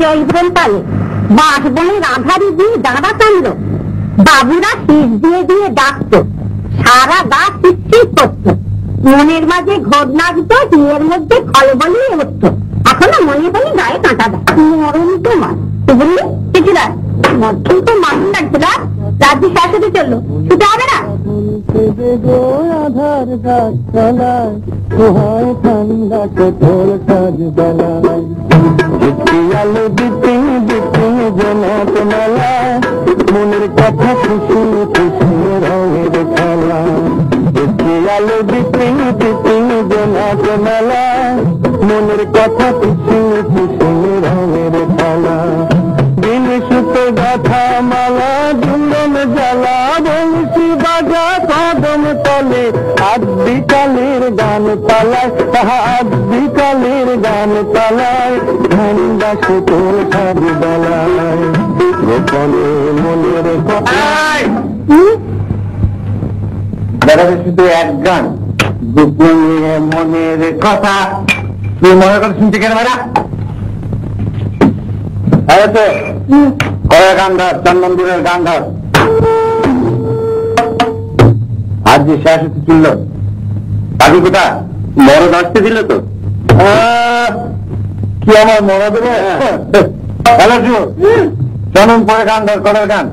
জয়গ্রহণ কালে বাঁশবনের আধারে দিয়ে দাঁড়া কান্ড, বাবুরা শীষ দিয়ে দিয়ে ডাকত, সারা গা চিৎচিৎ করত, মনের মাঝে ঘোর নাচত, হিয়ের মধ্যে খলবলি হতো। এখনো মনে বলি গায়ে কাঁটা দেয়। মরণ তোমার তো বললি কিছুটা কিন্তু মানুষ লাগছিল। রাজ্য শেষ হতে চললো, ছুটে হবে না। আধার গাছতলায় সোহায় ঠান্ডা কঠোর কাজ বেলায়, আলো দিতে দিতে জনাত মেলায়, মনের কথা খুশি খুশি রঙের খেলা। আলো দিতে দিতে জনাত মেলায়, মনের কথা খুশি খুশি রঙের খেলা। দিন সুতো গাথা মালা ঝুলন জ্বালা, বংশী বাজা কদম তলে, আজ বিকালের গান পালায়, আজ বিকালের গান পালায়, ঠান্ডা শীতল সাজ বেলায়, গোপনে মনের কথা। দাদা শুধু এক গান, গোপনে মনের কথা। তুই মনের কথা শুনতে কেন বেড়া? কয়েক গান ধর, চন্দনপুরের গান ধর। আজ যে শেষ হতে চলল, কাজু কোথা মরদ আসতে দিল তো? কি আমার মরা দেবে? হ্যালো চন্দন পরে গান ধর, কয়েক গান।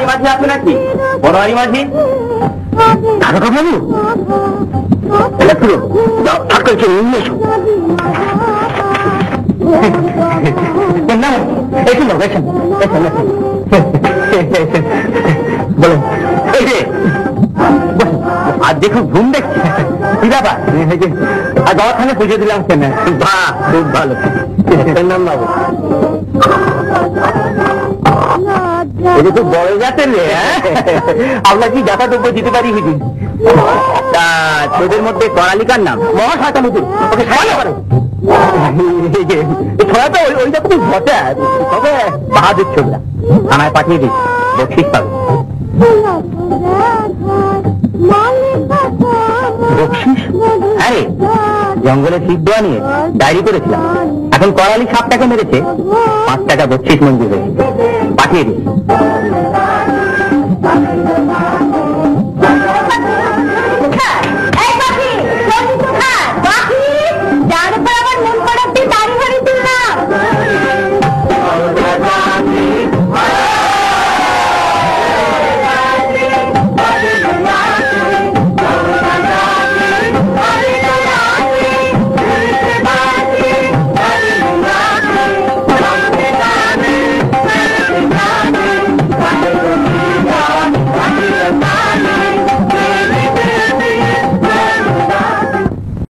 মাঝি আছে নাকি? বনোয়ারি মাঝি বাবু বলেন। আর দেখুন ঘুম দেখছি, কি ব্যাপার? আর দোকানে পুজো দিলাম কেন? বাহ, খুব ভালো। নাম বাবু এটা তো বড় জাতের রে। আমরা কি যাতা দ্রব্য দিতে পারি? হিদি তোদের মধ্যে করালিকার নাম মহাশাতামুদুর, ওকে সাহায্য করে। ছড়াটা ওইটা খুব ঘটে, তবে বাহাদুর ছোকরা। থানায় পাঠিয়ে দিস, বকশিস পাবে। বকশিস? আরে জঙ্গলে সিদ্ধ নিয়ে ডায়েরি করেছিলাম, এখন করালি সাপটাকে মেরেছে, 5 টাকা বকশিস মঞ্জুর হয়েছে, পাঠিয়ে দিস।